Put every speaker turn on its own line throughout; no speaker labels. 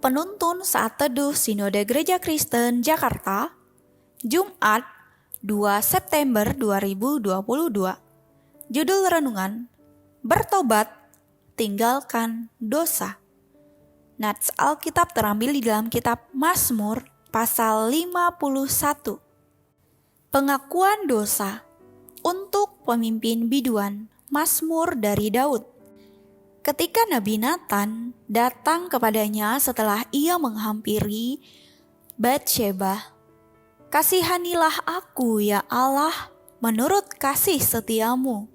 Penuntun Saat Teduh Sinode Gereja Kristen Jakarta, Jumat 2 September 2022. Judul renungan, Bertobat, Tinggalkan Dosa. Nats Alkitab terambil di dalam kitab Mazmur pasal 51. Pengakuan dosa untuk pemimpin biduan, Mazmur dari Daud. Ketika Nabi Nathan datang kepadanya setelah ia menghampiri Batsheba, "Kasihanilah aku, ya Allah, menurut kasih setiamu.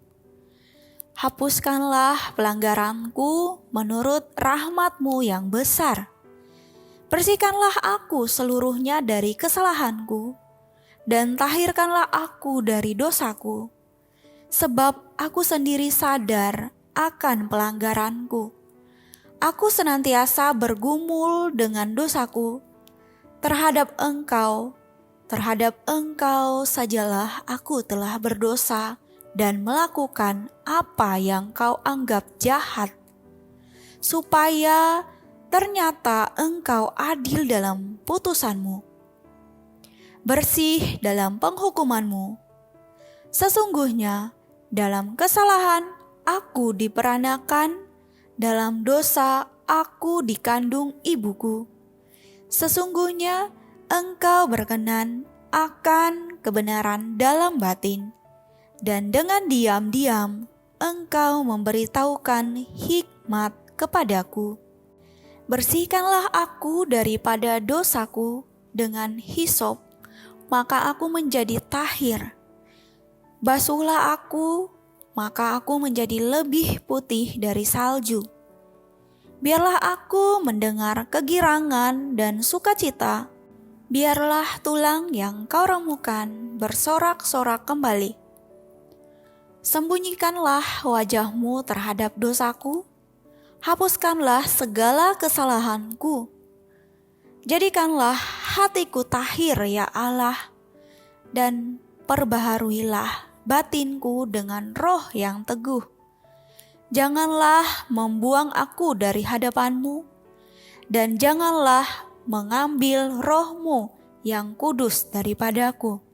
Hapuskanlah pelanggaranku menurut rahmatmu yang besar. Bersihkanlah aku seluruhnya dari kesalahanku, dan tahirkanlah aku dari dosaku. Sebab aku sendiri sadar akan pelanggaranku. Aku senantiasa bergumul dengan dosaku. Terhadap engkau sajalah aku telah berdosa dan melakukan apa yang kau anggap jahat. Supaya ternyata engkau adil dalam putusanmu, bersih dalam penghukumanmu. Sesungguhnya dalam kesalahan aku diperanakan, dalam dosa aku dikandung ibuku. Sesungguhnya engkau berkenan akan kebenaran dalam batin, dan dengan diam-diam engkau memberitahukan hikmat kepadaku. Bersihkanlah aku daripada dosaku dengan hisop, maka aku menjadi tahir. Basuhlah aku, maka aku menjadi lebih putih dari salju. Biarlah aku mendengar kegirangan dan sukacita. Biarlah tulang yang kau remukan bersorak-sorak kembali. Sembunyikanlah wajahmu terhadap dosaku. Hapuskanlah segala kesalahanku. Jadikanlah hatiku tahir, ya Allah, dan perbaharuilah batinku dengan roh yang teguh. Janganlah membuang aku dari hadapanmu, dan janganlah mengambil rohmu yang kudus daripadaku.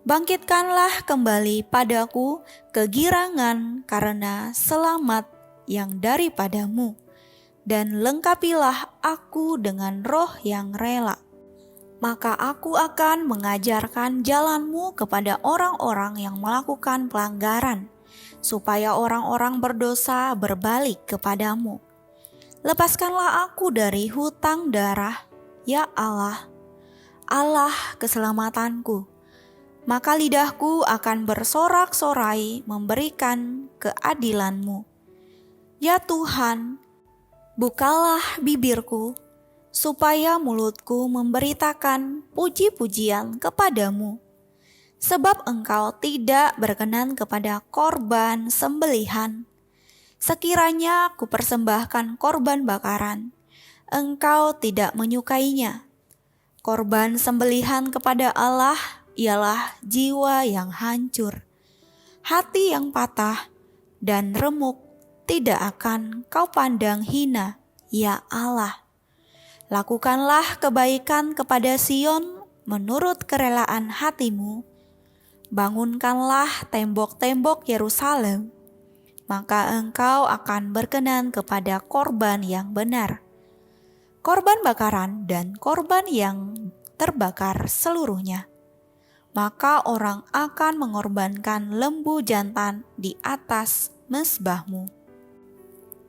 Bangkitkanlah kembali padaku kegirangan karena selamat yang daripadamu, dan lengkapilah aku dengan roh yang rela. Maka aku akan mengajarkan jalanmu kepada orang-orang yang melakukan pelanggaran, supaya orang-orang berdosa berbalik kepadamu. Lepaskanlah aku dari hutang darah, ya Allah, Allah keselamatanku. Maka lidahku akan bersorak-sorai memberikan keadilanmu. Ya Tuhan, bukalah bibirku, supaya mulutku memberitakan puji-pujian kepadamu. Sebab engkau tidak berkenan kepada korban sembelihan. Sekiranya ku persembahkan korban bakaran, engkau tidak menyukainya. Korban sembelihan kepada Allah ialah jiwa yang hancur, hati yang patah dan remuk tidak akan kau pandang hina, ya Allah. Lakukanlah kebaikan kepada Sion menurut kerelaan hatimu. Bangunkanlah tembok-tembok Yerusalem, maka engkau akan berkenan kepada korban yang benar, korban bakaran dan korban yang terbakar seluruhnya. Maka orang akan mengorbankan lembu jantan di atas mezbahmu.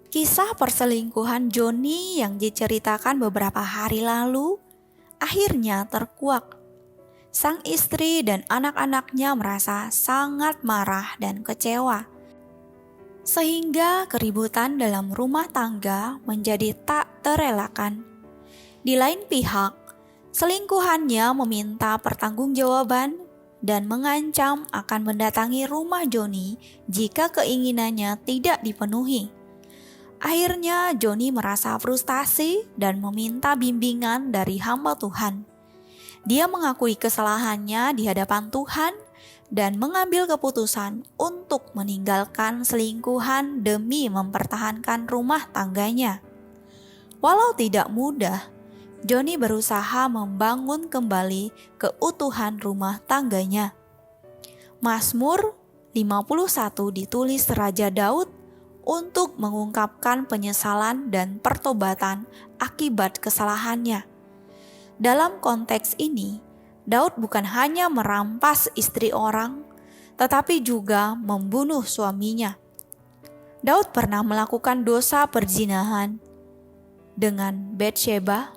Kisah perselingkuhan Joni yang diceritakan beberapa hari lalu akhirnya terkuak. Sang istri dan anak-anaknya merasa sangat marah dan kecewa, sehingga keributan dalam rumah tangga menjadi tak terelakkan. Di lain pihak, selingkuhannya meminta pertanggungjawaban dan mengancam akan mendatangi rumah Joni jika keinginannya tidak dipenuhi. Akhirnya Joni merasa frustasi dan meminta bimbingan dari hamba Tuhan. Dia mengakui kesalahannya di hadapan Tuhan dan mengambil keputusan untuk meninggalkan selingkuhan demi mempertahankan rumah tangganya. Walau tidak mudah, Joni berusaha membangun kembali keutuhan rumah tangganya. Mazmur 51 ditulis Raja Daud untuk mengungkapkan penyesalan dan pertobatan akibat kesalahannya. Dalam konteks ini, Daud bukan hanya merampas istri orang, tetapi juga membunuh suaminya. Daud pernah melakukan dosa perzinahan dengan Batsheba.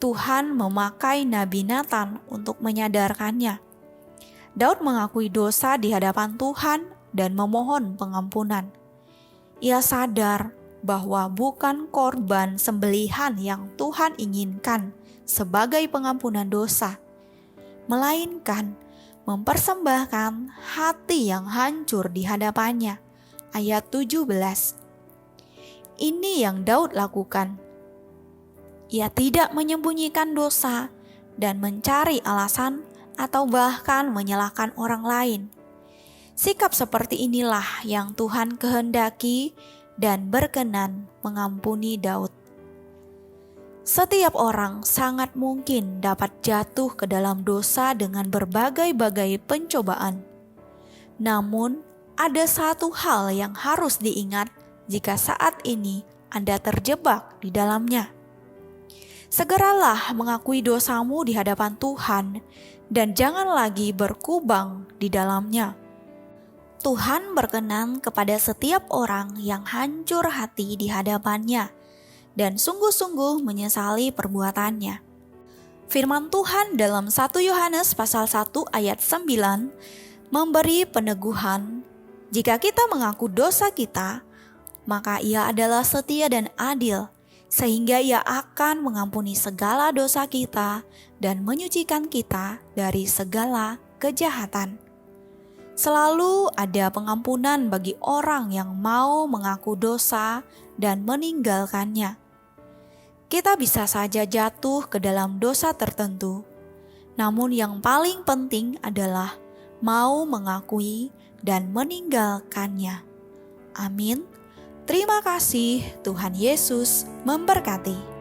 Tuhan memakai Nabi Nathan untuk menyadarkannya. Daud mengakui dosa di hadapan Tuhan dan memohon pengampunan. Ia sadar bahwa bukan korban sembelihan yang Tuhan inginkan sebagai pengampunan dosa, melainkan mempersembahkan hati yang hancur di hadapannya. Ayat 17. Ini yang Daud lakukan. Ia tidak menyembunyikan dosa dan mencari alasan atau bahkan menyalahkan orang lain. Sikap seperti inilah yang Tuhan kehendaki dan berkenan mengampuni Daud. Setiap orang sangat mungkin dapat jatuh ke dalam dosa dengan berbagai-bagai pencobaan. Namun, ada satu hal yang harus diingat jika saat ini Anda terjebak di dalamnya. Segeralah mengakui dosamu di hadapan Tuhan dan jangan lagi berkubang di dalamnya. Tuhan berkenan kepada setiap orang yang hancur hati di hadapannya dan sungguh-sungguh menyesali perbuatannya. Firman Tuhan dalam 1 Yohanes pasal 1 ayat 9 memberi peneguhan, jika kita mengaku dosa kita, maka Ia adalah setia dan adil, sehingga Ia akan mengampuni segala dosa kita dan menyucikan kita dari segala kejahatan. Selalu ada pengampunan bagi orang yang mau mengaku dosa dan meninggalkannya. Kita bisa saja jatuh ke dalam dosa tertentu, namun yang paling penting adalah mau mengakui dan meninggalkannya. Amin. Terima kasih, Tuhan Yesus memberkati.